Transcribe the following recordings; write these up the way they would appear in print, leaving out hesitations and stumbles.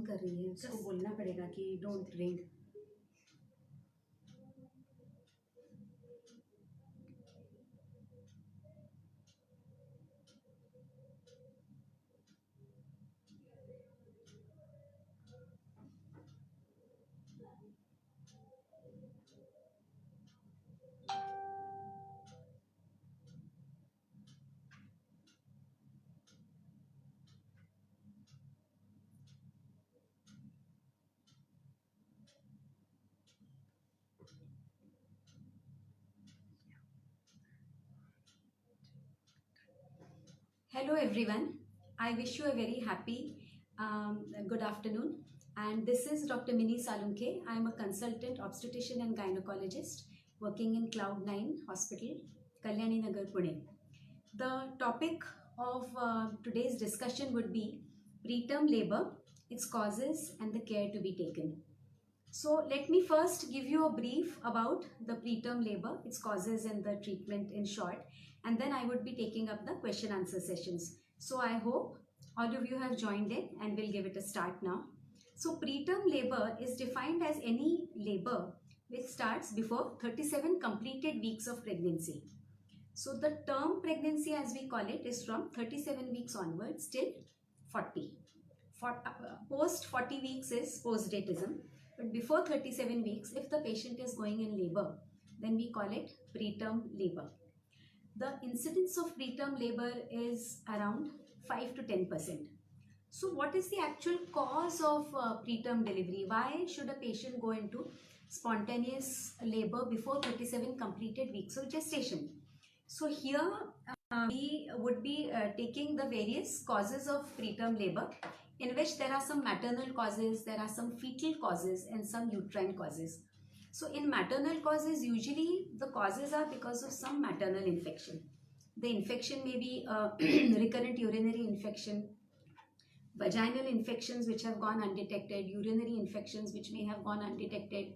कर रही है, उसको बोलना पड़ेगा कि don't ring. Hello everyone. I wish you a very happy good afternoon. And this is Dr. Mini Salunke. I am a consultant obstetrician and gynecologist working in Cloud9 Hospital, Kalyani Nagar, Pune. The topic of today's discussion would be preterm labor, its causes and the care to be taken. So let me first give you a brief about the preterm labor, its causes and the treatment in short, and then I would be taking up the question answer sessions. So I hope all of you have joined in and we'll give it a start now. So preterm labor is defined as any labor which starts before 37 completed weeks of pregnancy. So the term pregnancy as we call it is from 37 weeks onwards till 40. Post 40 weeks is postdatism. But before 37 weeks, if the patient is going in labor, then we call it preterm labor. The incidence of preterm labor is around 5 to 10%. So what is the actual cause of preterm delivery? Why should a patient go into spontaneous labor before 37 completed weeks of gestation? So here we would be taking the various causes of preterm labor, in which there are some maternal causes, there are some fetal causes and some uterine causes. So in maternal causes, usually the causes are because of some maternal infection. The infection may be recurrent urinary infection, vaginal infections which have gone undetected, urinary infections which may have gone undetected,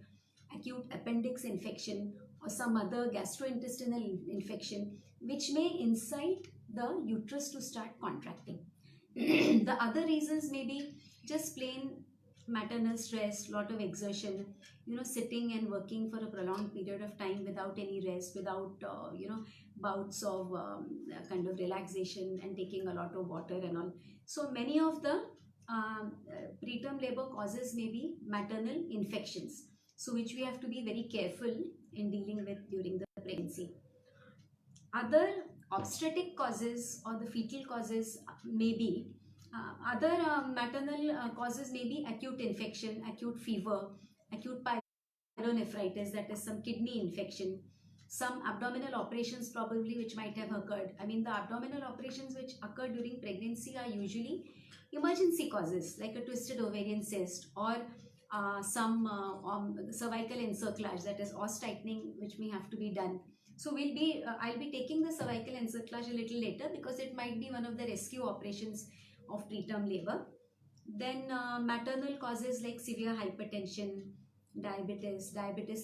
acute appendix infection or some other gastrointestinal infection which may incite the uterus to start contracting. The other reasons may be just plain maternal stress, lot of exertion, sitting and working for a prolonged period of time without any rest, without bouts of kind of relaxation and taking a lot of water and all. So many of the preterm labor causes may be maternal infections, so which we have to be very careful in dealing with during the pregnancy. Other obstetric causes or the fetal causes may be other maternal causes may be acute infection, acute fever, acute pyelonephritis, that is some kidney infection, some abdominal operations probably which might have occurred. I mean, the abdominal operations which occur during pregnancy are usually emergency causes like a twisted ovarian cyst or some cervical encirclage, that is os tightening, which may have to be done. So I'll be taking the cervical encirclage a little later because it might be one of the rescue operations of preterm labor. Then maternal causes like severe hypertension, diabetes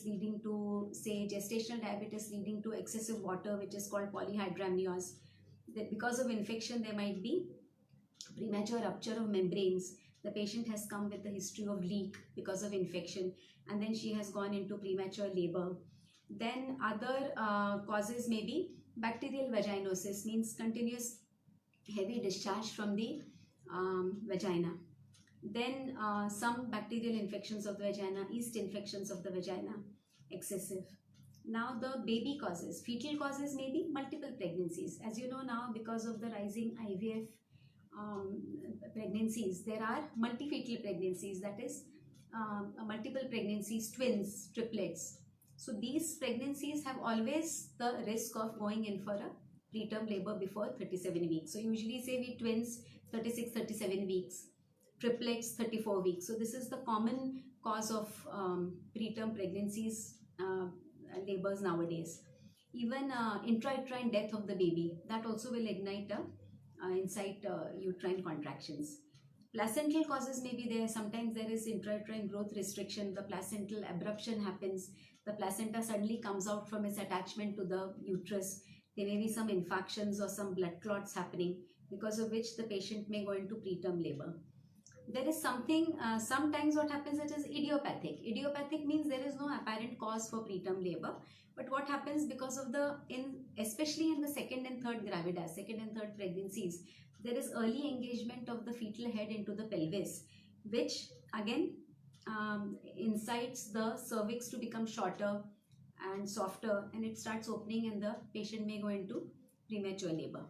leading to, say, gestational diabetes leading to excessive water, which is called polyhydramnios. Because of infection, there might be premature rupture of membranes. The patient has come with a history of leak because of infection, and then she has gone into premature labor. Then other causes may be bacterial vaginosis, means continuous heavy discharge from the vagina. Then some bacterial infections of the vagina, yeast infections of the vagina, excessive. Now the baby causes, fetal causes may be multiple pregnancies. As you know now, because of the rising IVF pregnancies, there are multifetal pregnancies, that is multiple pregnancies, twins, triplets. So these pregnancies have always the risk of going in for a preterm labor before 37 weeks. So usually say we twins 36, 37 weeks, triplets 34 weeks. So this is the common cause of preterm pregnancies, labors nowadays. Even intrauterine death of the baby, that also will incite uterine contractions. Placental causes may be there. Sometimes there is intrauterine growth restriction. The placental abruption happens. The placenta suddenly comes out from its attachment to the uterus. There may be some infarctions or some blood clots happening, because of which the patient may go into preterm labor. there is something, sometimes what happens, it is idiopathic. Idiopathic means there is no apparent cause for preterm labor, but what happens because of especially in the second and third gravidas, second and third pregnancies, there is early engagement of the fetal head into the pelvis, which again incites the cervix to become shorter and softer, and it starts opening and the patient may go into premature labor.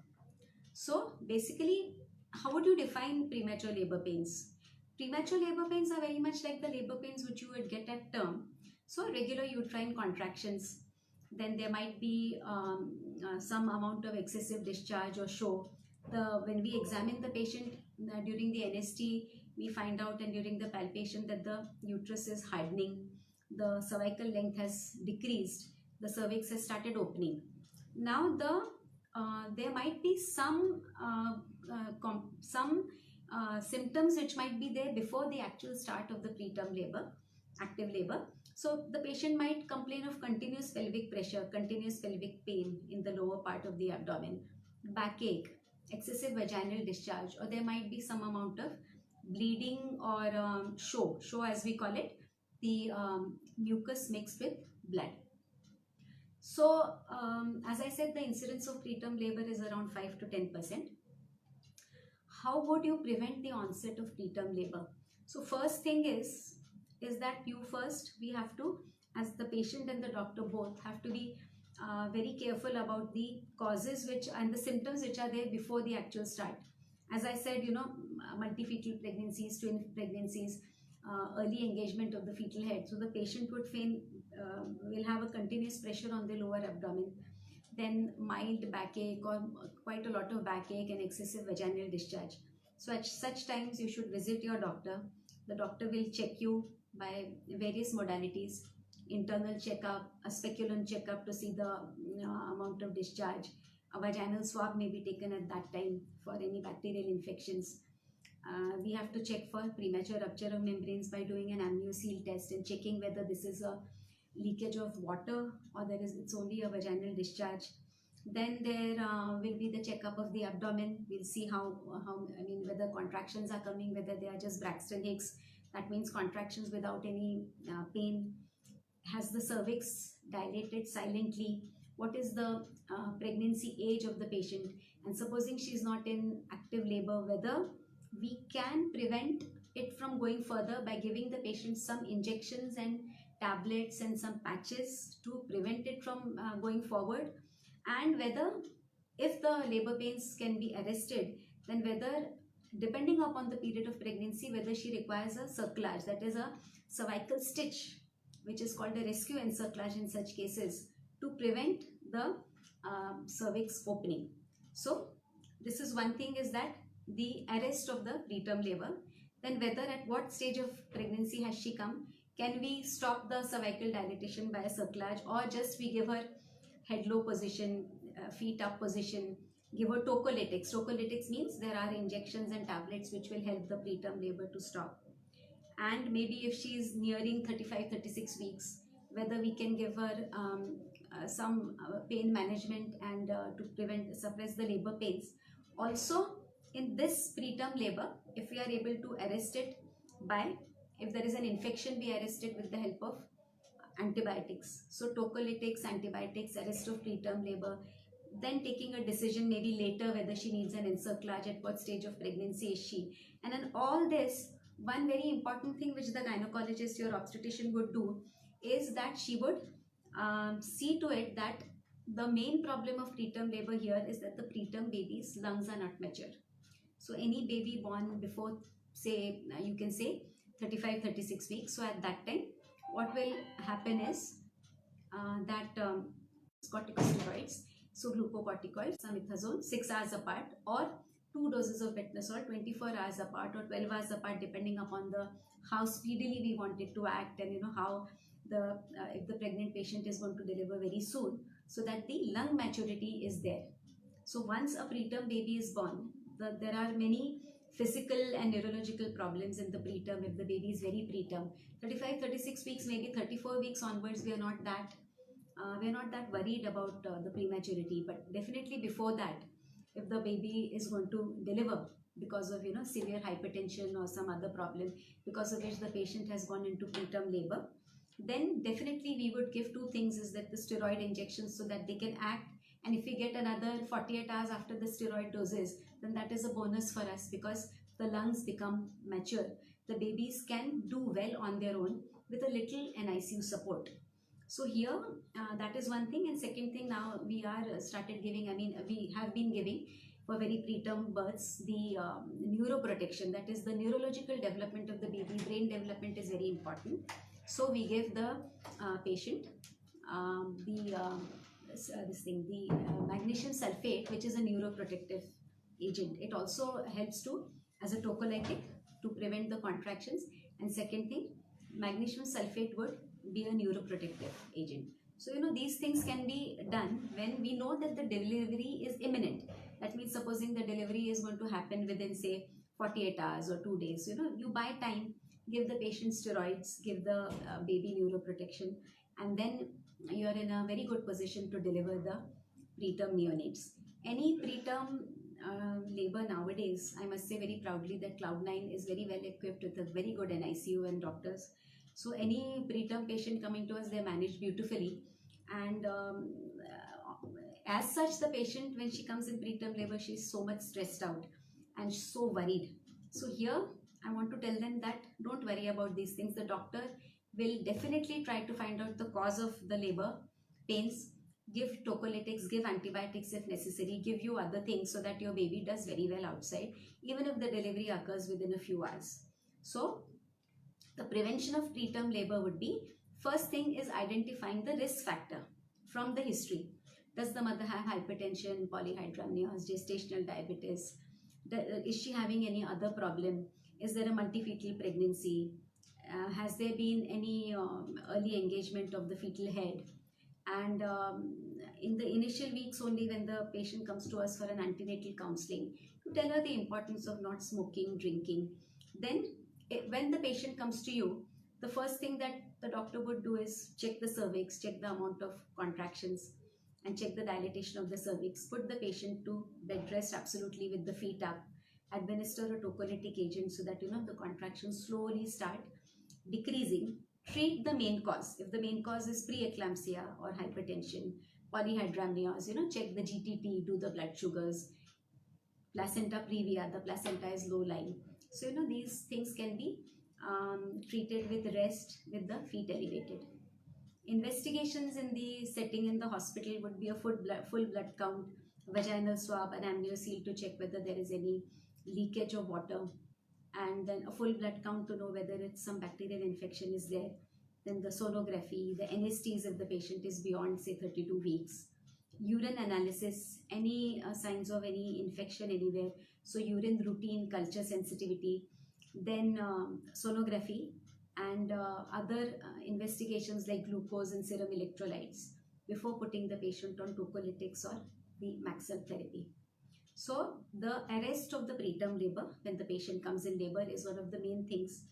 So basically, how would you define premature labor pains? Premature labor pains are very much like the labor pains which you would get at term. So regular uterine contractions, then there might be some amount of excessive discharge or show. When we examine the patient during the NST, we find out, and during the palpation, that the uterus is hardening, the cervical length has decreased, the cervix has started opening. Now there might be some symptoms which might be there before the actual start of the preterm labor, active labor. So the patient might complain of continuous pelvic pressure, continuous pelvic pain in the lower part of the abdomen, backache, excessive vaginal discharge, or there might be some amount of bleeding or show as we call it, the mucus mixed with blood. So as I said, the incidence of preterm labor is around 5 to 10%. How would you prevent the onset of preterm labor? So first thing is that we have to, as the patient and the doctor both, have to be very careful about the causes and the symptoms which are there before the actual start. As I said, multifetal pregnancies, twin pregnancies, early engagement of the fetal head. So the patient will have a continuous pressure on the lower abdomen, then mild backache or quite a lot of backache and excessive vaginal discharge. So at such times you should visit your doctor. The doctor will check you by various modalities: internal checkup, a speculum checkup to see the amount of discharge. A vaginal swab may be taken at that time for any bacterial infections. We have to check for premature rupture of membranes by doing an amniocenal test and checking whether this is a leakage of water or it's only a vaginal discharge. Then there will be the checkup of the abdomen. We'll see whether contractions are coming, whether they are just Braxton Hicks, that means contractions without any pain. Has the cervix dilated silently? What is the pregnancy age of the patient? And supposing she is not in active labor, whether we can prevent it from going further by giving the patient some injections and tablets and some patches to prevent it from going forward, and whether, if the labor pains can be arrested, then whether, depending upon the period of pregnancy, whether she requires a cerclage, that is a cervical stitch, which is called a rescue encerclage in such cases, to prevent the cervix opening. So this is one thing, is that the arrest of the preterm labor. Then whether at what stage of pregnancy has she come, can we stop the cervical dilatation by a cerclage, or just we give her head low position, feet up position, give her tocolytics. Tocolytics means there are injections and tablets which will help the preterm labor to stop. And maybe if she is nearing 35-36 weeks, whether we can give her some pain management and to suppress the labor pains. Also, in this preterm labor, if we are able to arrest it by, if there is an infection, we arrest it with the help of antibiotics. So tocolytics, antibiotics, arrest of preterm labor, then taking a decision maybe later whether she needs an encerclage, at what stage of pregnancy is she. And in all this, one very important thing which the gynecologist, your obstetrician, would do is that she would see to it that the main problem of preterm labor here is that the preterm baby's lungs are not mature. So any baby born before, say, you can say 35-36 weeks, so at that time what will happen is that corticosteroids, so glucocorticoids, samethasone, 6 hours apart, or 2 doses of betnosol 24 hours apart or 12 hours apart, depending upon how speedily we want it to act, and how if the pregnant patient is going to deliver very soon, so that the lung maturity is there. So once a preterm baby is born, there are many physical and neurological problems in the preterm if the baby is very preterm. 35-36 weeks, maybe 34 weeks onwards, we are not that worried about the prematurity. But definitely before that, if the baby is going to deliver, because of severe hypertension or some other problem because of which the patient has gone into preterm labor, then definitely we would give two things, is that the steroid injections so that they can act, and if we get another 48 hours after the steroid doses, then that is a bonus for us because the lungs become mature. The babies can do well on their own with a little NICU support. So here, that is one thing. And second thing, now we are started giving, we have been giving for very preterm births the neuroprotection, that is the neurological development of the baby, brain development is very important. So we give the patient the magnesium sulfate, which is a neuroprotective agent. It also helps to as a tocolytic to prevent the contractions. And second thing, magnesium sulfate would be a neuroprotective agent. So these things can be done when we know that the delivery is imminent. That means supposing the delivery is going to happen within say 48 hours or 2 days. You buy time, give the patient steroids, give the baby neuroprotection, and then you are in a very good position to deliver the preterm neonates. Any preterm labor nowadays, I must say very proudly that Cloud9 is very well equipped with a very good NICU and doctors. So any preterm patient coming to us, they are managed beautifully. And as such, the patient, when she comes in preterm labor, she is so much stressed out and so worried. So here, I want to tell them that don't worry about these things. The doctor will definitely try to find out the cause of the labor pains, give tocolytics, give antibiotics if necessary, give you other things so that your baby does very well outside, even if the delivery occurs within a few hours. So the prevention of preterm labor would be, first thing is identifying the risk factor from the history. Does the mother have hypertension, polyhydramnios, gestational diabetes? Is she having any other problem? Is there a multifetal pregnancy? Has there been any early engagement of the fetal head? And in the initial weeks only, when the patient comes to us for an antenatal counseling, to tell her the importance of not smoking, drinking. Then when the patient comes to you, the first thing that the doctor would do is check the cervix, check the amount of contractions, and check the dilatation of the cervix, put the patient to bed rest absolutely with the feet up, administer a tocolytic agent so that the contractions slowly start decreasing. Treat the main cause. If the main cause is preeclampsia or hypertension, polyhydramnios, check the GTT, do the blood sugars. Placenta previa, the placenta is low lying. So these things can be treated with rest with the feet elevated. Investigations in the setting in the hospital would be a full blood count, vaginal swab, an amniocentesis to check whether there is any leakage of water, and then a full blood count to know whether it's some bacterial infection is there. Then the sonography, the NSTs if the patient is beyond say 32 weeks. Urine analysis, any signs of any infection anywhere. So urine routine, culture sensitivity. Then sonography and other investigations like glucose and serum electrolytes before putting the patient on tocolytics or the Maxell therapy. So the arrest of the preterm labor when the patient comes in labor is one of the main things.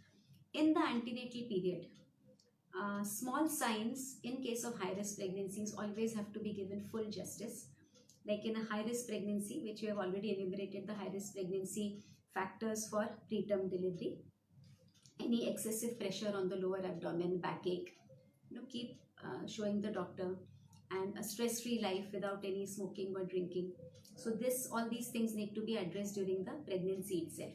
In the antenatal period, small signs in case of high-risk pregnancies always have to be given full justice. Like in a high-risk pregnancy, which we have already enumerated the high-risk pregnancy factors for preterm delivery. Any excessive pressure on the lower abdomen, backache, keep showing the doctor, and a stress-free life without any smoking or drinking. So all these things need to be addressed during the pregnancy itself.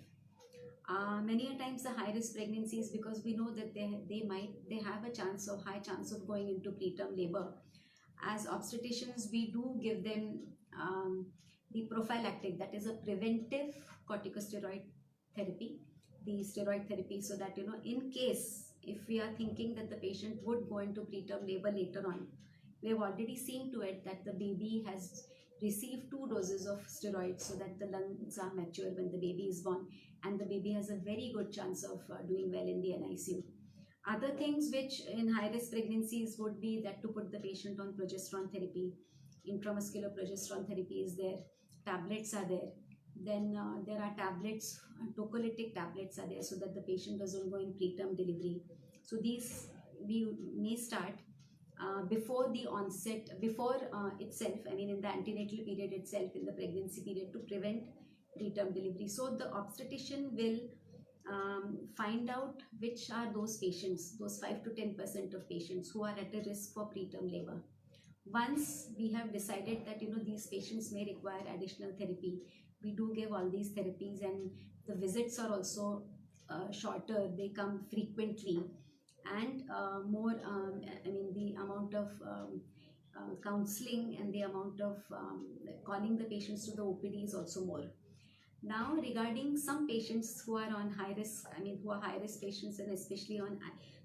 Many a times the high-risk pregnancies, because we know that they have a high chance of going into preterm labor. As obstetricians, we do give them the prophylactic, that is a preventive corticosteroid therapy, the steroid therapy, so that in case if we are thinking that the patient would go into preterm labor later on, we have already seen to it that the baby has received 2 doses of steroids so that the lungs are mature when the baby is born, and the baby has a very good chance of doing well in the NICU. Other things which in high-risk pregnancies would be that to put the patient on progesterone therapy. Intramuscular progesterone therapy is there, tablets are there. Then there are tablets, tocolytic tablets are there so that the patient doesn't go in preterm delivery. So these we may start before the onset, before itself, in the antenatal period itself, in the pregnancy period, to prevent preterm delivery. So the obstetrician will find out which are those patients, those 5 to 10% of patients who are at a risk for preterm labor. Once we have decided that these patients may require additional therapy, we do give all these therapies, and the visits are also shorter. They come frequently, and more. I mean, the amount of counseling and the amount of calling the patients to the OPD is also more. Now, regarding some patients who are on high risk, I mean, who are high risk patients, and especially on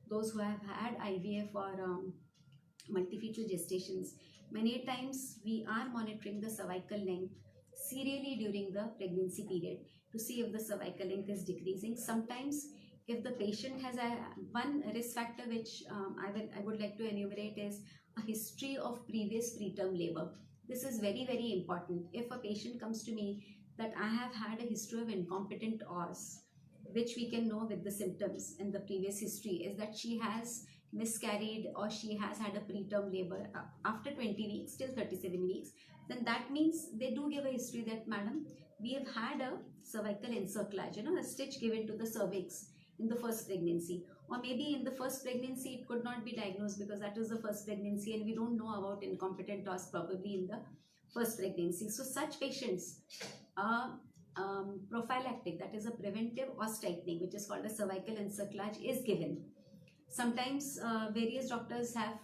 those who have had IVF or multifetal gestations, many times we are monitoring the cervical length serially during the pregnancy period to see if the cervical length is decreasing. Sometimes, if the patient has one risk factor which I would like to enumerate is a history of previous preterm labor. This is very, very important. If a patient comes to me that I have had a history of incompetent os, which we can know with the symptoms in the previous history, is that she has miscarried or she has had a preterm labor after 20 weeks till 37 weeks, then that means they do give a history that, madam, we have had a cervical encerclage, a stitch given to the cervix in the first pregnancy. Or maybe in the first pregnancy it could not be diagnosed because that was the first pregnancy and we don't know about incompetent os probably in the first pregnancy. So such patients, prophylactic, that is a preventive os tightening, which is called a cervical encerclage, is given. Sometimes various doctors have,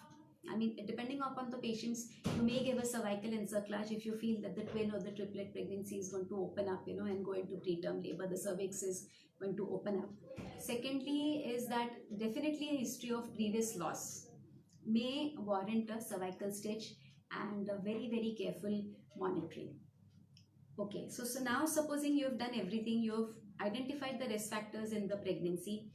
I mean, depending upon the patients, you may give a cervical encerclage if you feel that the twin or the triplet pregnancy is going to open up, and go into preterm labor, the cervix is going to open up. Secondly is that definitely a history of previous loss may warrant a cervical stitch and a very, very careful monitoring. Okay, so now supposing you have done everything, you have identified the risk factors in the pregnancy.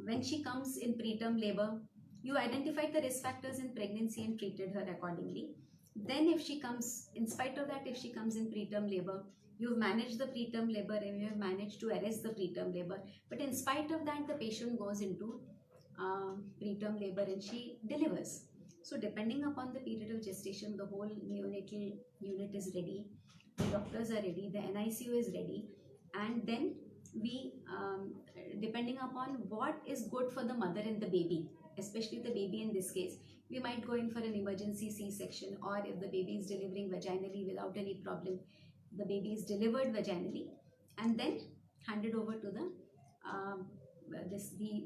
When she comes in preterm labor, you identified the risk factors in pregnancy and treated her accordingly. Then if she comes, in spite of that, if she comes in preterm labor, you've managed the preterm labor and you have managed to arrest the preterm labor. But in spite of that, the patient goes into preterm labor and she delivers. So depending upon the period of gestation, the whole neonatal unit is ready, the doctors are ready, the NICU is ready, and then we, depending upon what is good for the mother and the baby, especially the baby in this case, we might go in for an emergency C-section, or if the baby is delivering vaginally without any problem, the baby is delivered vaginally and then handed over to the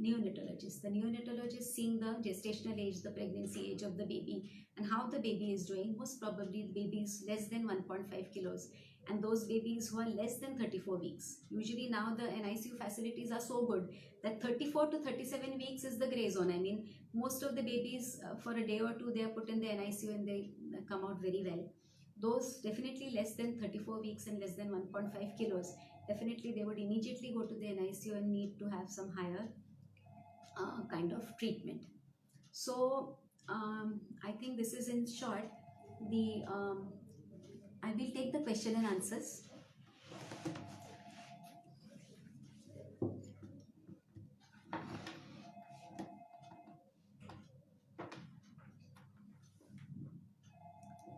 neonatologist. The neonatologist, seeing the gestational age, the pregnancy age of the baby and how the baby is doing. Most probably the baby is less than 1.5 kilos, and those babies who are less than 34 weeks. Usually now the NICU facilities are so good that 34 to 37 weeks is the gray zone. I mean, most of the babies for a day or two they are put in the NICU and they come out very well. Those definitely less than 34 weeks and less than 1.5 kilos, definitely they would immediately go to the NICU and need to have some higher kind of treatment. So I think this is in short the I will take the question and answers.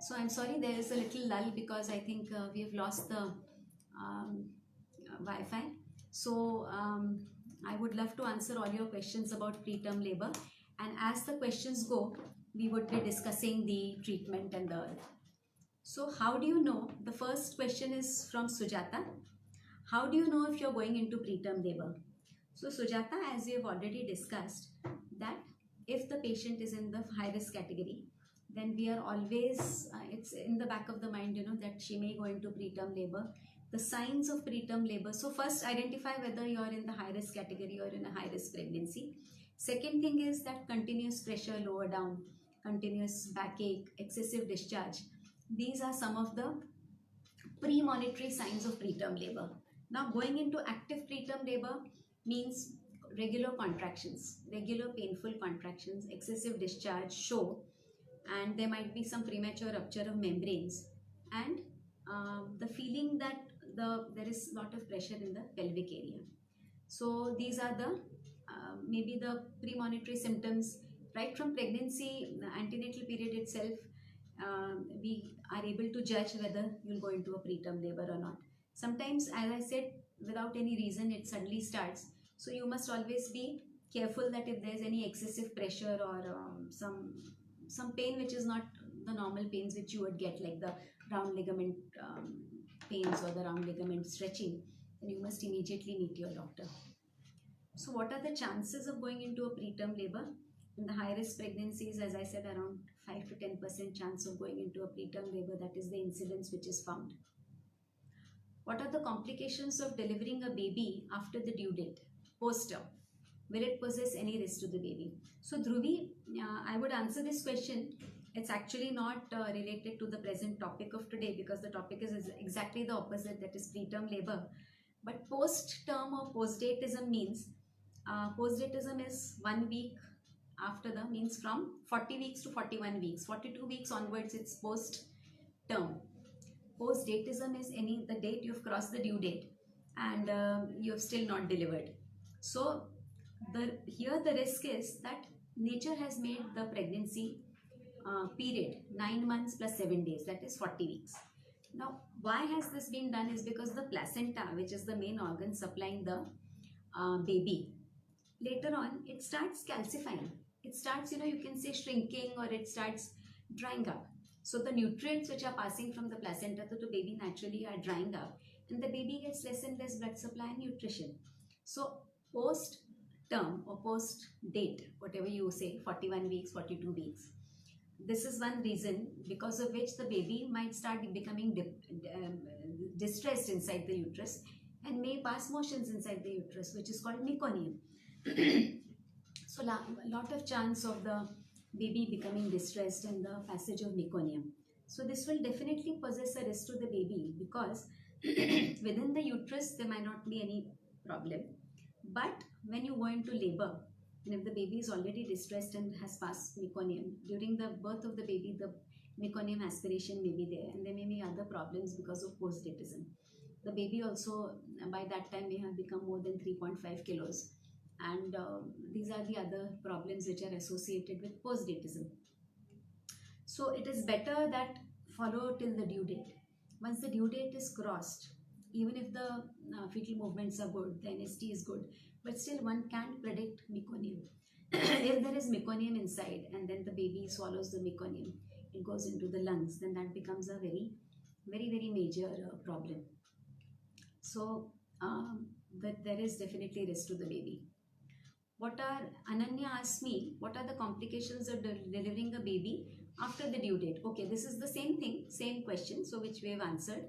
So I'm sorry there is a little lull because I think we have lost the Wi-Fi. So I would love to answer all your questions about preterm labor, and as the questions go, we would be discussing the treatment and the. So how do you know? The first question is from Sujata. How do you know if you're going into preterm labor? So Sujata, as we have already discussed, that if the patient is in the high risk category, then we are always, it's in the back of the mind, that she may go into preterm labor. The signs of preterm labor. So first identify whether you're in the high risk category or in a high risk pregnancy. Second thing is that continuous pressure lower down, continuous backache, excessive discharge. These are some of the premonitory signs of preterm labor. Now going into active preterm labor means regular contractions, regular painful contractions, excessive discharge show, and there might be some premature rupture of membranes, and the feeling that there is a lot of pressure in the pelvic area. So these are the maybe the premonitory symptoms. Right from pregnancy, the antenatal period itself, we are able to judge whether you'll go into a preterm labor or not. Sometimes, as I said, without any reason it suddenly starts. So you must always be careful that if there's any excessive pressure or some pain which is not the normal pains which you would get, like the round ligament pains or the round ligament stretching, then you must immediately meet your doctor. So what are the chances of going into a preterm labor? In the high risk pregnancies, as I said, around 5 to 10% chance of going into a preterm labor. That is the incidence which is found. What are the complications of delivering a baby after the due date, post-term? Will it possess any risk to the baby? So Dhruvi, I would answer this question. It's actually not related to the present topic of today, because the topic is exactly the opposite, that is preterm labor. But post-term or post-datism means, post-datism is 1 week after the, means from 40 weeks to 41 weeks. 42 weeks onwards, it's post-term. Post-datism is the date you've crossed the due date and you have still not delivered. So here the risk is that nature has made the pregnancy period 9 months plus 7 days, that is 40 weeks. Now, why has this been done is because the placenta, which is the main organ supplying the baby, later on it starts calcifying. It starts, you can say shrinking, or it starts drying up. So the nutrients which are passing from the placenta to the baby naturally are drying up, and the baby gets less and less blood supply and nutrition. So post term or post date, whatever you say, 41 weeks, 42 weeks, this is one reason because of which the baby might start becoming distressed inside the uterus and may pass motions inside the uterus, which is called meconium. So a lot of chance of the baby becoming distressed in the passage of meconium. So this will definitely possess a risk to the baby, because within the uterus there might not be any problem, but when you go into labor, and if the baby is already distressed and has passed meconium, during the birth of the baby, the meconium aspiration may be there, and there may be other problems because of postdatism. The baby also by that time may have become more than 3.5 kilos, and these are the other problems which are associated with postdatism. So it is better that follow till the due date. Once the due date is crossed, even if the fetal movements are good, the NST is good, but still one can't predict meconium. If there is meconium inside and then the baby swallows the meconium, it goes into the lungs, then that becomes a very, very, very major problem. So there is definitely risk to the baby. Ananya asked me, what are the complications of delivering a baby after the due date? Okay, this is the same thing, same question, so which we have answered.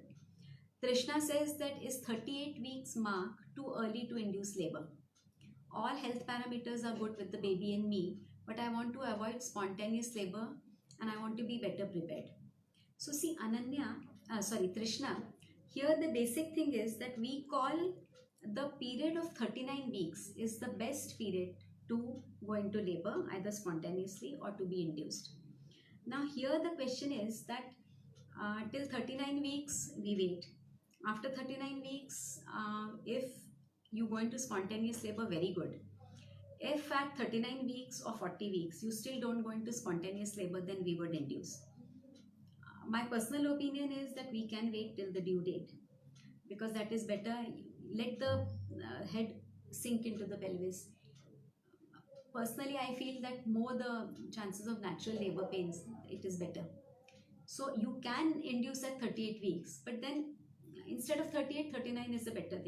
Trishna says that is 38 weeks mark too early to induce labor? All health parameters are good with the baby and me, but I want to avoid spontaneous labor and I want to be better prepared. So see, Trishna, here the basic thing is that we call the period of 39 weeks is the best period to go into labor, either spontaneously or to be induced. Now here the question is that till 39 weeks we wait. After 39 weeks, if you go into spontaneous labor, very good. If at 39 weeks or 40 weeks you still don't go into spontaneous labor, then we would induce. My personal opinion is that we can wait till the due date, because that is better. Let the head sink into the pelvis. Personally, I feel that more the chances of natural labor pains, it is better. So you can induce at 38 weeks, but then instead of 38, 39 is a better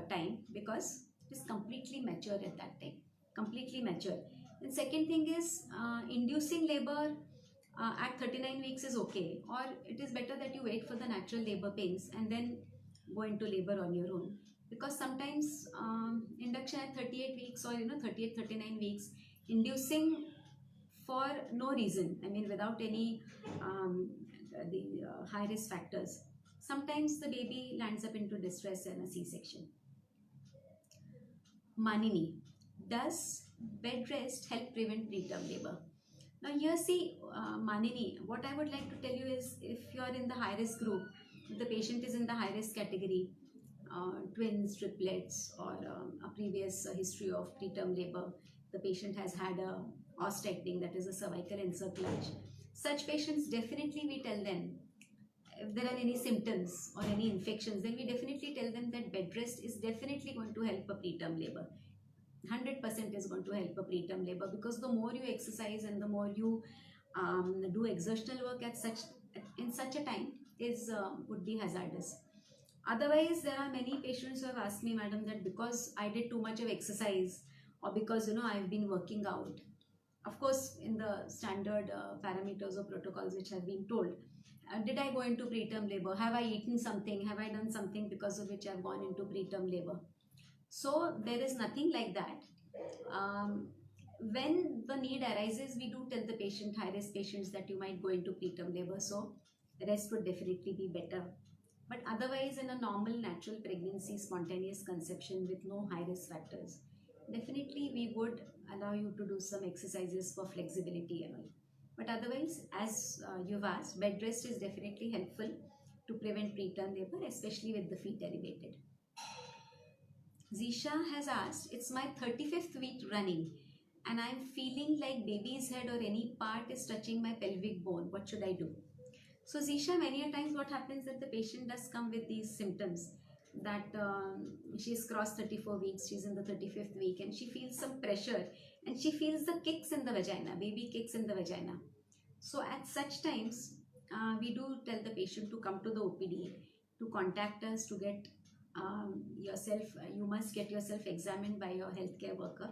time, because it is completely mature at that time, completely mature. And second thing is inducing labor at 39 weeks is okay, or it is better that you wait for the natural labor pains and then go into labor on your own, because sometimes induction at 38 weeks or 38, 39 weeks, inducing for no reason, I mean without any high risk factors, sometimes the baby lands up into distress and a C-section. Manini, does bed rest help prevent preterm labor? Now here see, Manini, what I would like to tell you is, if you are in the high risk group, if the patient is in the high risk category, twins, triplets, or a previous history of preterm labor, the patient has had a ostectomy, that is a cervical encirclage. Such patients, definitely we tell them, if there are any symptoms or any infections, then we definitely tell them that bed rest is definitely going to help a preterm labor. 100% is going to help a preterm labor, because the more you exercise and the more you do exertional work at such in such a time is would be hazardous. Otherwise, there are many patients who have asked me, madam, that because I did too much of exercise, or because I've been working out, of course in the standard parameters or protocols which have been told, did I go into preterm labor? Have I eaten something? Have I done something because of which I've gone into preterm labor? So there is nothing like that. When the need arises, we do tell the patient, high risk patients, that you might go into preterm labor, so rest would definitely be better. But otherwise, in a normal natural pregnancy, spontaneous conception with no high risk factors, definitely we would allow you to do some exercises for flexibility and all. But otherwise, as you've asked, bed rest is definitely helpful to prevent preterm labor, especially with the feet elevated. Zisha has asked, it's my 35th week running and I'm feeling like baby's head or any part is touching my pelvic bone. What should I do? So Zisha, many a times what happens that the patient does come with these symptoms that she's crossed 34 weeks, she's in the 35th week and she feels some pressure and she feels the kicks in the vagina, baby kicks in the vagina. So at such times, we do tell the patient to come to the OPD, to contact us, to get you must get yourself examined by your healthcare worker.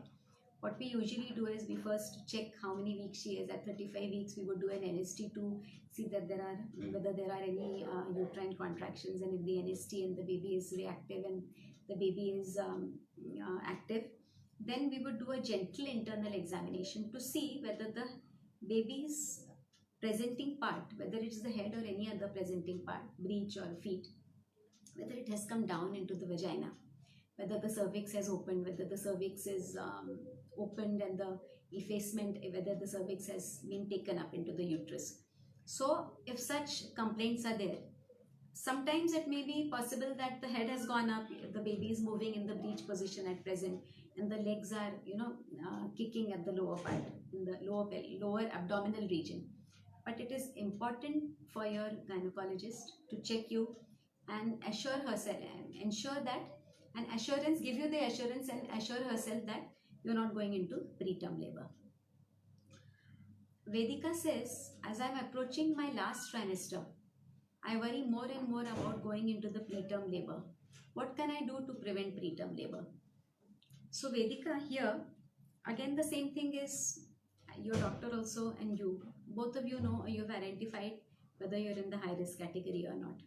What we usually do is we first check how many weeks she is. At 35 weeks, we would do an NST to see that whether there are any uterine contractions, and if the NST and the baby is reactive and the baby is active, then we would do a gentle internal examination to see whether the baby's presenting part, whether it is the head or any other presenting part, breech or feet, whether it has come down into the vagina, whether the cervix has opened, whether the cervix is opened and the effacement, whether the cervix has been taken up into the uterus. So if such complaints are there, sometimes it may be possible that the head has gone up, the baby is moving in the breech position at present, and the legs are kicking at the lower part, in the lower abdominal region. But it is important for your gynecologist to check you and assure herself and ensure that, and assurance, give you the assurance and assure herself that you're not going into preterm labor. Vedika says, as I'm approaching my last trimester, I worry more and more about going into the preterm labor. What can I do to prevent preterm labor? So Vedika, here again the same thing is, your doctor also and you, both of you know, you've identified whether you're in the high risk category or not.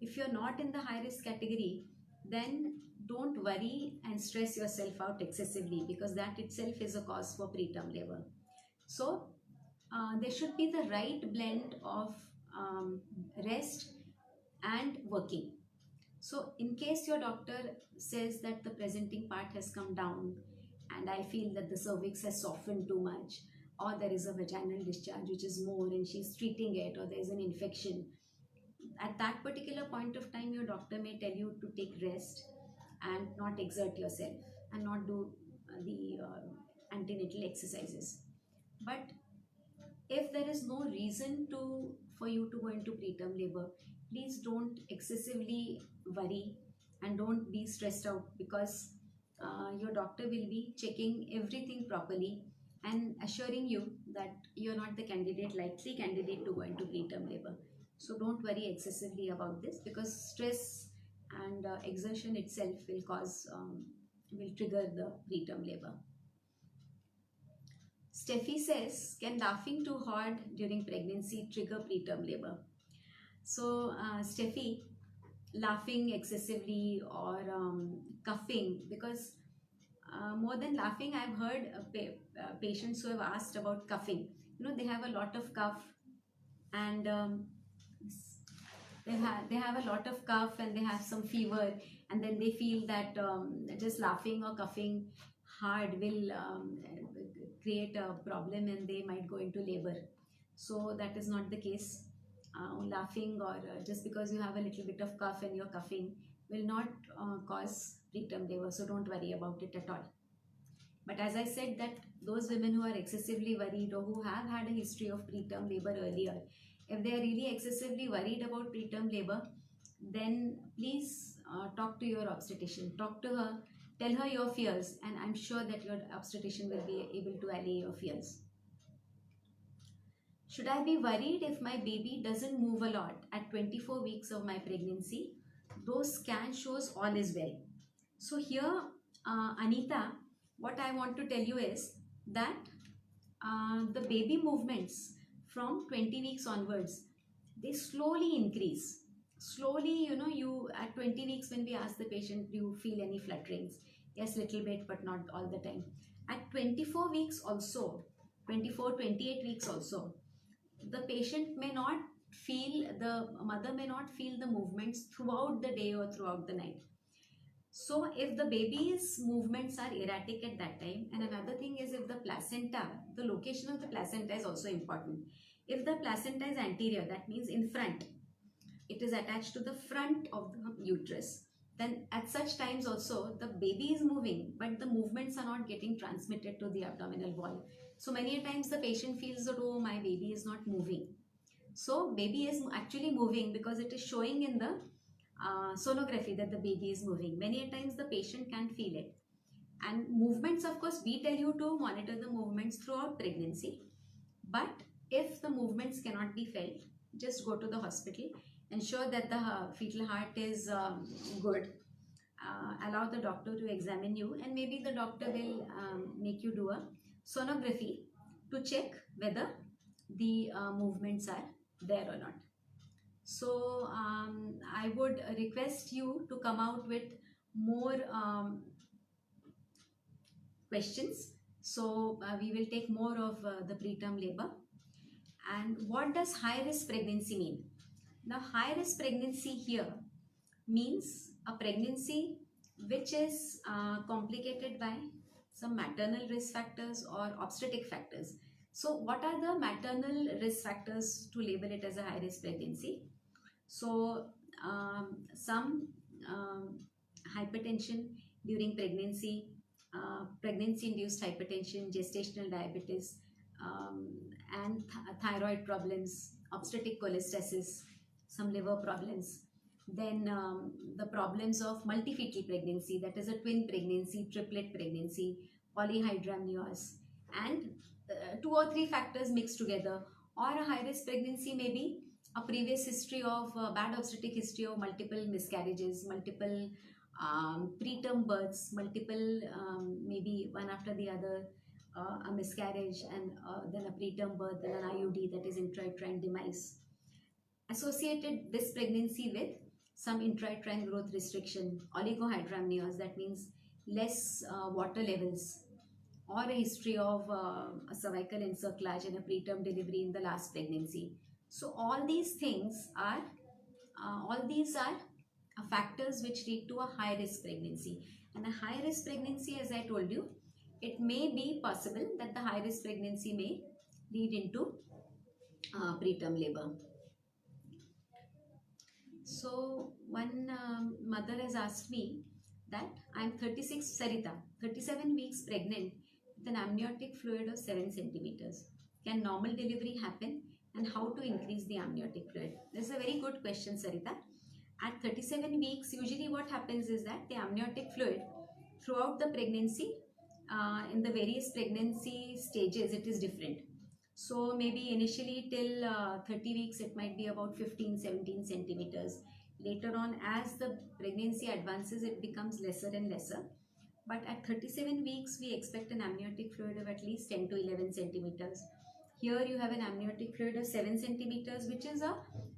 If you're not in the high risk category, then don't worry and stress yourself out excessively, because that itself is a cause for preterm labor. So there should be the right blend of rest and working. So in case your doctor says that the presenting part has come down and I feel that the cervix has softened too much, or there is a vaginal discharge which is more and she's treating it, or there's an infection, at that particular point of time your doctor may tell you to take rest and not exert yourself and not do the antenatal exercises. But if there is no reason for you to go into preterm labor, please don't excessively worry and don't be stressed out, because your doctor will be checking everything properly and assuring you that you're not the likely candidate to go into preterm labor. So don't worry excessively about this, because stress and exertion itself will trigger the preterm labor. Steffi says, can laughing too hard during pregnancy trigger preterm labor? So, Steffi, laughing excessively or coughing, because more than laughing, I've heard patients who have asked about coughing. They have a lot of cough and they have a lot of cough and they have some fever, and then they feel that just laughing or coughing hard will create a problem and they might go into labor. So that is not the case. Laughing or just because you have a little bit of cough and you're coughing will not cause preterm labor, so don't worry about it at all. But as I said, that those women who are excessively worried or who have had a history of preterm labor earlier, If they are really excessively worried about preterm labor, then please talk to your obstetrician. Talk to her, tell her your fears, and I'm sure that your obstetrician will be able to allay your fears. Should I be worried if my baby doesn't move a lot at 24 weeks of my pregnancy? Those scan shows all is well. So here, Anita, what I want to tell you is that the baby movements from 20 weeks onwards, they slowly increase. Slowly, you at 20 weeks, when we ask the patient, do you feel any flutterings? Yes, little bit, but not all the time. At 24 weeks also, 24, 28 weeks also, the patient may not feel, the mother may not feel the movements throughout the day or throughout the night. So if the baby's movements are erratic at that time, and another thing is if the placenta, the location of the placenta is also important. If the placenta is anterior, that means in front, it is attached to the front of the uterus, then at such times also the baby is moving, but the movements are not getting transmitted to the abdominal wall. So many a times the patient feels that, oh, my baby is not moving. So baby is actually moving because it is showing in the sonography that the baby is moving. Many a times the patient can't feel it. And movements, of course, we tell you to monitor the movements throughout pregnancy. But if the movements cannot be felt, just go to the hospital, ensure that the fetal heart is good, allow the doctor to examine you, and maybe the doctor will make you do a sonography to check whether the movements are there or not. So I would request you to come out with more questions. So we will take more of the preterm labor. And what does high risk pregnancy mean? Now, high risk pregnancy here means a pregnancy which is complicated by some maternal risk factors or obstetric factors. So what are the maternal risk factors to label it as a high risk pregnancy? So some hypertension during pregnancy, pregnancy-induced hypertension, gestational diabetes, and thyroid problems, obstetric cholestasis, some liver problems. Then the problems of multifetal pregnancy, that is a twin pregnancy, triplet pregnancy, polyhydramnios, and 2 or 3 factors mixed together. Or a high-risk pregnancy may be a previous history of bad obstetric history of multiple miscarriages, multiple preterm births, multiple maybe one after the other, a miscarriage and then a preterm birth, then an IUD, that is intrauterine demise. Associated this pregnancy with some intrauterine growth restriction, oligohydramnios, that means less water levels, or a history of a cervical encirclage and a preterm delivery in the last pregnancy. So all these things are factors which lead to a high risk pregnancy. And a high risk pregnancy, as I told you, it may be possible that the high risk pregnancy may lead into preterm labor. So one mother has asked me that I am 36, Sarita, 37 weeks pregnant with an amniotic fluid of 7 centimeters. Can normal delivery happen, and how to increase the amniotic fluid? This is a very good question, Sarita. At 37 weeks, usually what happens is that the amniotic fluid throughout the pregnancy, in the various pregnancy stages, it is different. So maybe initially till 30 weeks, it might be about 15, 17 centimeters. Later on, as the pregnancy advances, it becomes lesser and lesser. But at 37 weeks, we expect an amniotic fluid of at least 10 to 11 centimeters. Here you have an amniotic fluid of 7 centimeters, which is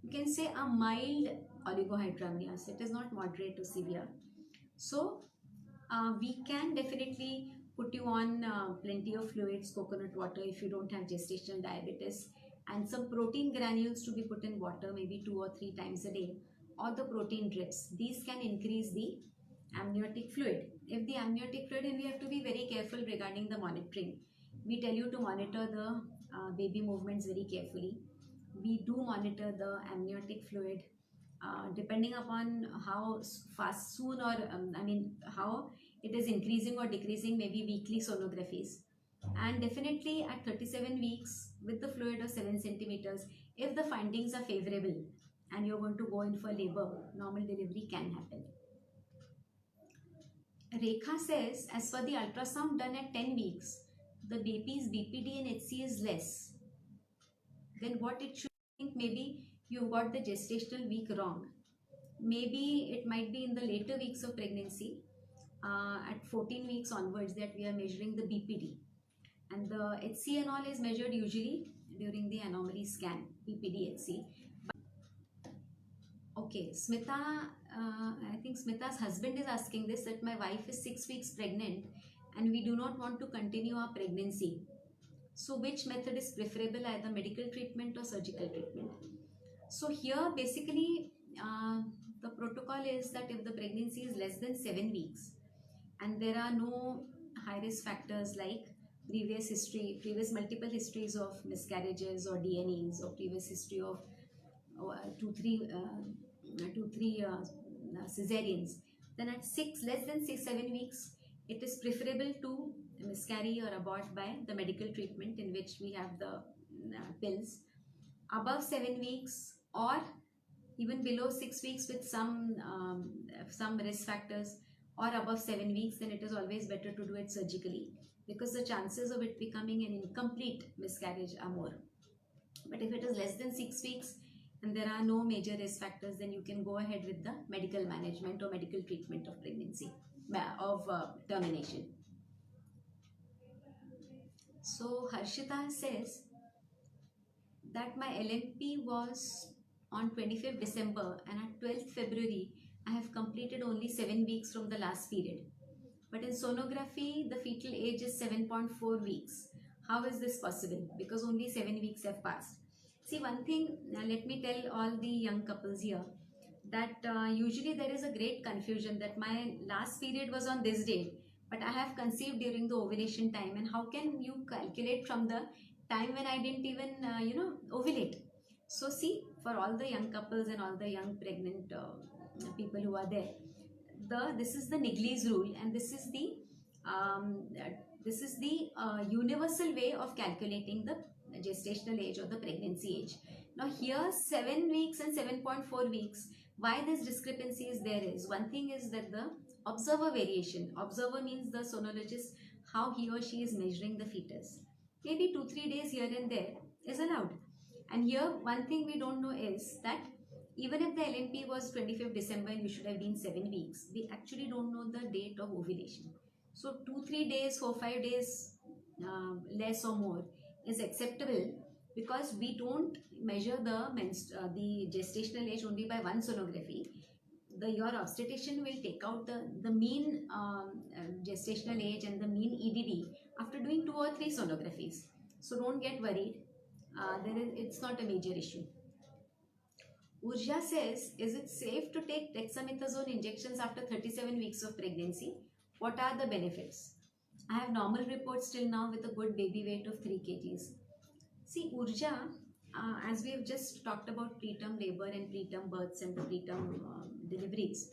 you can say a mild oligohydramnios. It is not moderate to severe. So we can definitely put you on plenty of fluids, coconut water if you don't have gestational diabetes, and some protein granules to be put in water maybe 2 or 3 times a day, or the protein drips. These can increase the amniotic fluid. If the amniotic fluid, and we have to be very careful regarding the monitoring. We tell you to monitor the baby movements very carefully. We do monitor the amniotic fluid depending upon how fast, soon, or how it is increasing or decreasing, maybe weekly sonographies. And definitely at 37 weeks with the fluid of 7 centimeters, if the findings are favorable and you're going to go in for labor, normal delivery can happen. Rekha says, as per the ultrasound done at 10 weeks, the baby's BPD and HC is less. Then what it should think, maybe you got the gestational week wrong. Maybe it might be in the later weeks of pregnancy, at 14 weeks onwards, that we are measuring the BPD. And the HC and all is measured usually during the anomaly scan, BPD, HC. Okay, Smita, I think Smita's husband is asking this, that my wife is 6 weeks pregnant and we do not want to continue our pregnancy. So which method is preferable, either medical treatment or surgical treatment? So here basically the protocol is that if the pregnancy is less than 7 weeks and there are no high risk factors like previous multiple histories of miscarriages or DNEs, or previous history of 2-3 cesareans, then at less than 7 weeks, it is preferable to miscarry or abort by the medical treatment, in which we have the pills. Above 7 weeks or even below 6 weeks with some risk factors, or above 7 weeks, then it is always better to do it surgically, because the chances of it becoming an incomplete miscarriage are more. But if it is less than 6 weeks and there are no major risk factors, then you can go ahead with the medical management or medical treatment of pregnancy, of termination. So Harshita says that my LMP was on 25th December and at 12th February I have completed only 7 weeks from the last period. But in sonography, the fetal age is 7.4 weeks. How is this possible? Because only 7 weeks have passed. See, one thing, let me tell all the young couples here, that usually there is a great confusion that my last period was on this date, but I have conceived during the ovulation time. And how can you calculate from the time when I didn't even, ovulate? So see, for all the young couples and all the young pregnant people who are there, this is the Niggles rule, and this is the universal way of calculating the gestational age or the pregnancy age. Now here 7 weeks and 7.4 weeks, why this discrepancy is there is, one thing is that the observer variation. Observer means the sonologist, how he or she is measuring the fetus. Maybe 2-3 days here and there is allowed. And here one thing we don't know is that even if the LMP was 25th December and you should have been 7 weeks, we actually don't know the date of ovulation. So 2-3 days, 4-5 days less or more is acceptable, because we don't measure the gestational age only by one sonography. Your obstetrician will take out the mean gestational age and the mean EDD after doing 2 or 3 sonographies. So don't get worried. It's not a major issue. Urja says, is it safe to take dexamethasone injections after 37 weeks of pregnancy? What are the benefits? I have normal reports till now with a good baby weight of 3 kgs. See, Urja, as we have just talked about preterm labor and preterm births and the preterm deliveries,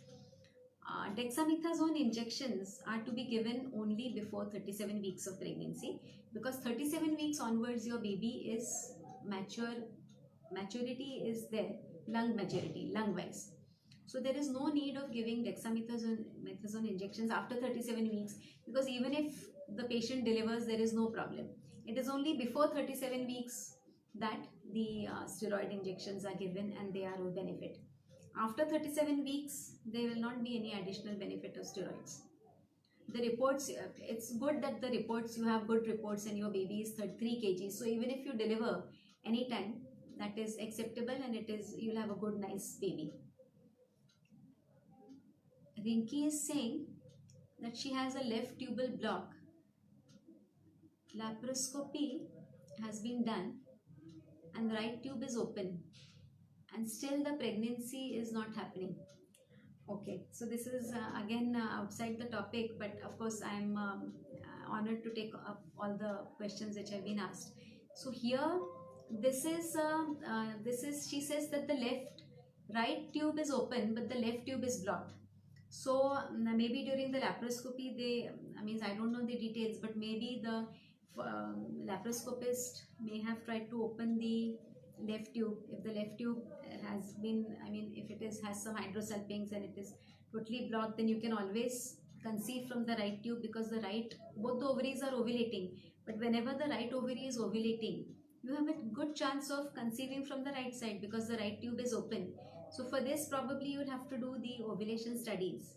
dexamethasone injections are to be given only before 37 weeks of pregnancy, because 37 weeks onwards your baby is maturity is there, lung maturity, lung wise. So there is no need of giving dexamethasone injections after 37 weeks, because even if the patient delivers, there is no problem. It is only before 37 weeks that the steroid injections are given, and they are of benefit. After 37 weeks, there will not be any additional benefit of steroids. The reports, it's good that the reports, you have good reports and your baby is 3 kg. So even if you deliver anytime, that is acceptable, and you'll have a good nice baby. Rinki is saying that she has a left tubal block. Laparoscopy has been done and the right tube is open, and still the pregnancy is not happening. Okay, so this is again outside the topic, but of course I am honored to take up all the questions which have been asked. So here, this is she says that the right tube is open, but the left tube is blocked. So maybe during the laparoscopy, I don't know the details, but maybe the Laparoscopist may have tried to open the left tube. If the left tube has been, if it is has some hydrosalpinx and it is totally blocked, then you can always conceive from the right tube, because both the ovaries are ovulating. But whenever the right ovary is ovulating, you have a good chance of conceiving from the right side, because the right tube is open. So for this, probably you'll have to do the ovulation studies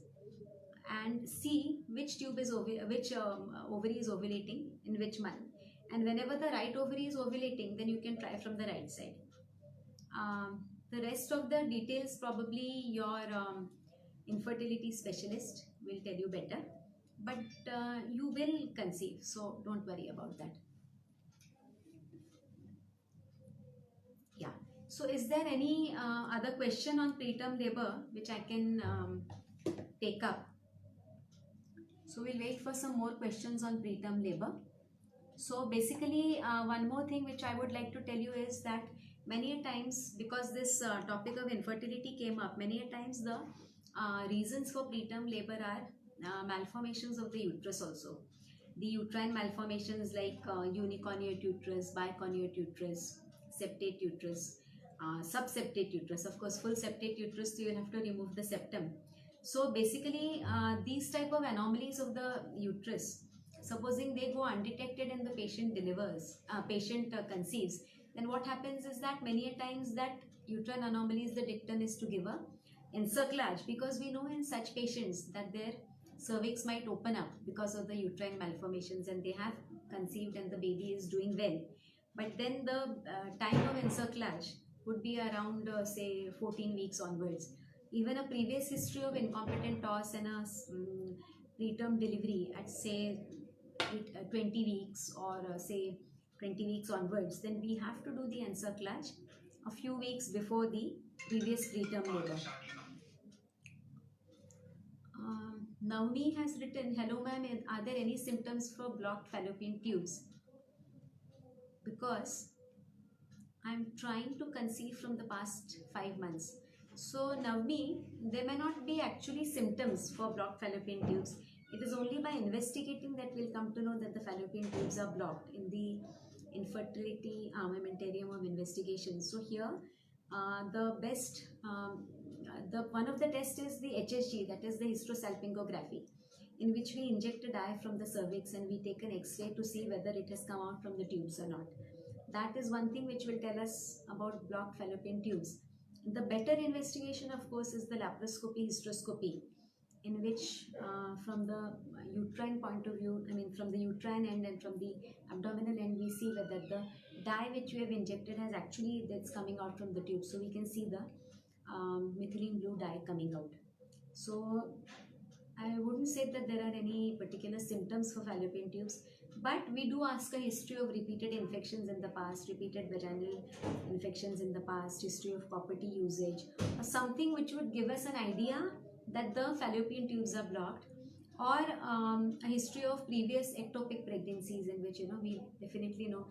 and see which ovary is ovulating in which month. And whenever the right ovary is ovulating, then you can try from the right side. The rest of the details, probably your infertility specialist will tell you better, but you will conceive, so don't worry about that. Yeah. So is there any other question on preterm labor which I can take up? So we'll wait for some more questions on preterm labor. So basically, one more thing which I would like to tell you is that many a times, because this topic of infertility came up, many a times the reasons for preterm labor are malformations of the uterus also. The uterine malformations like unicornuate uterus, bicornuate uterus, septate uterus, subseptate uterus. Of course, full septate uterus, so you will have to remove the septum. So basically, these type of anomalies of the uterus, supposing they go undetected and the patient conceives, then what happens is that many a times that uterine anomalies, the dictum is to give a encerclage, because we know in such patients that their cervix might open up because of the uterine malformations and they have conceived and the baby is doing well. But then the time of encerclage would be around say 14 weeks onwards. Even a previous history of incompetent toss and a preterm delivery at say 20 weeks or say 20 weeks onwards, then we have to do the encerclage a few weeks before the previous preterm labor. Navni has written, hello ma'am, are there any symptoms for blocked fallopian tubes? Because I'm trying to conceive from the past 5 months. So Navni, there may not be actually symptoms for blocked fallopian tubes. It is only by investigating that we'll come to know that the fallopian tubes are blocked in the infertility armamentarium of investigation. So here, the best, one of the tests is the HSG, that is the hysterosalpingography, in which we inject a dye from the cervix and we take an X-ray to see whether it has come out from the tubes or not. That is one thing which will tell us about blocked fallopian tubes. The better investigation, of course, is the laparoscopy, hysteroscopy, in which from the uterine point of view, from the uterine end and from the abdominal end, we see whether the dye which we have injected has actually, that's coming out from the tube. So we can see the methylene blue dye coming out. So I wouldn't say that there are any particular symptoms for fallopian tubes, but we do ask a history of repeated infections in the past, repeated vaginal infections in the past, history of copper T usage, or something which would give us an idea that the fallopian tubes are blocked, or a history of previous ectopic pregnancies in which, we definitely know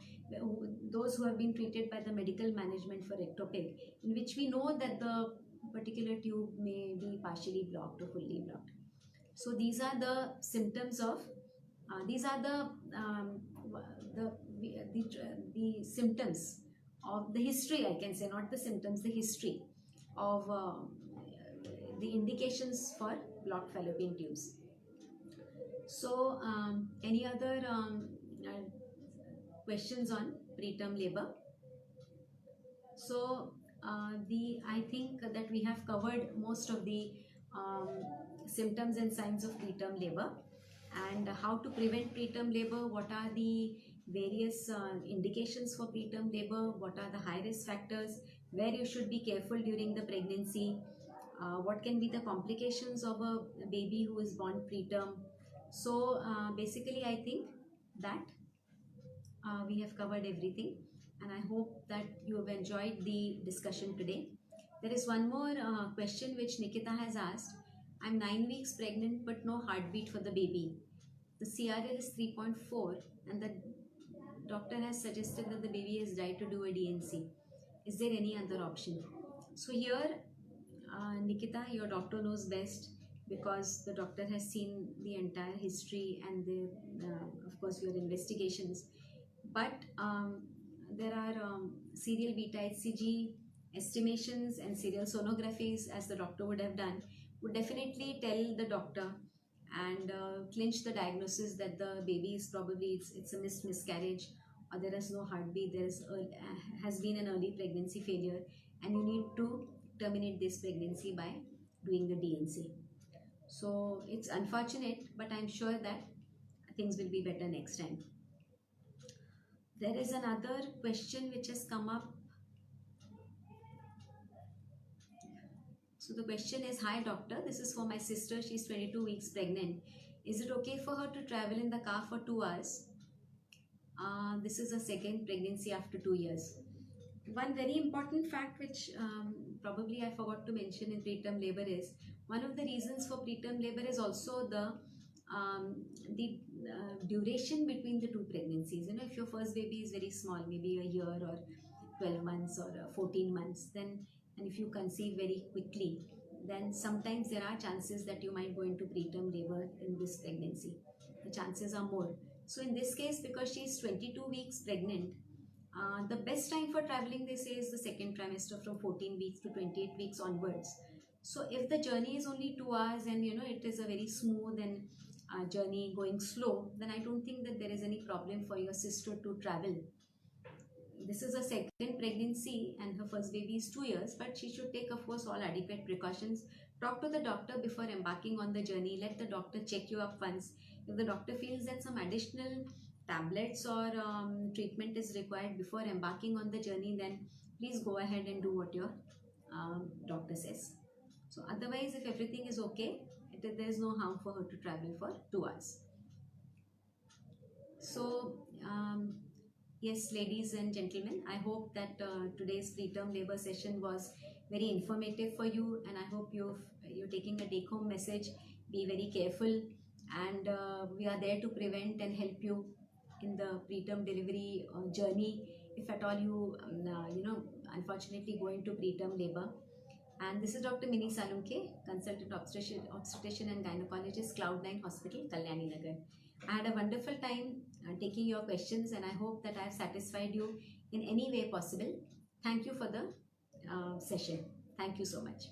those who have been treated by the medical management for ectopic, in which we know that the particular tube may be partially blocked or fully blocked. So these are the symptoms of, these are the symptoms of the history, I can say, not the symptoms, the history of the indications for blocked fallopian tubes. So any other questions on preterm labor? So I think that we have covered most of the symptoms and signs of preterm labor, and how to prevent preterm labor, what are the various indications for preterm labor, what are the high risk factors, where you should be careful during the pregnancy, what can be the complications of a baby who is born preterm. So basically I think that we have covered everything, and I hope that you have enjoyed the discussion today. There is one more question which Nikita has asked. I'm 9 weeks pregnant but no heartbeat for the baby. The CRL is 3.4 and the doctor has suggested that the baby has died to do a DNC. Is there any other option? So here, Nikita, your doctor knows best, because the doctor has seen the entire history and the, of course, your investigations. But there are serial beta HCG estimations and serial sonographies, as the doctor would have done, would definitely tell the doctor and clinch the diagnosis that the baby is probably it's a miscarriage, or there is no heartbeat, has been an early pregnancy failure, and you need to terminate this pregnancy by doing the DNC. So it's unfortunate, but I'm sure that things will be better next time. There is another question which has come up. So the question is, hi doctor, this is for my sister. She's 22 weeks pregnant. Is it okay for her to travel in the car for 2 hours? This is a second pregnancy after 2 years. One very important fact which probably I forgot to mention in preterm labor is, one of the reasons for preterm labor is also the duration between the two pregnancies. You know, if your first baby is very small, maybe a year or 12 months or 14 months, then, and if you conceive very quickly, then sometimes there are chances that you might go into preterm labor in this pregnancy. The chances are more. So in this case, because she is 22 weeks pregnant, the best time for traveling, they say, is the second trimester from 14 weeks to 28 weeks onwards. So if the journey is only 2 hours and you know it is a very smooth and journey going slow, then I don't think that there is any problem for your sister to travel. This is a second pregnancy and her first baby is 2 years, but she should take, of course, all adequate precautions. Talk to the doctor before embarking on the journey. Let the doctor check you up once. If the doctor feels that some additional tablets or treatment is required before embarking on the journey, then please go ahead and do what your doctor says. So otherwise, if everything is okay, there is no harm for her to travel for 2 hours. So yes, ladies and gentlemen, I hope that today's preterm labor session was very informative for you, and I hope you're taking a take-home message. Be very careful, and we are there to prevent and help you in the preterm delivery journey. If at all you unfortunately go into preterm labor. And this is Dr. Mini Salunke, consultant obstetrician and gynecologist, Cloud9 Hospital, Kalyani Nagar. I had a wonderful time taking your questions, and I hope that I have satisfied you in any way possible. Thank you for the session. Thank you so much.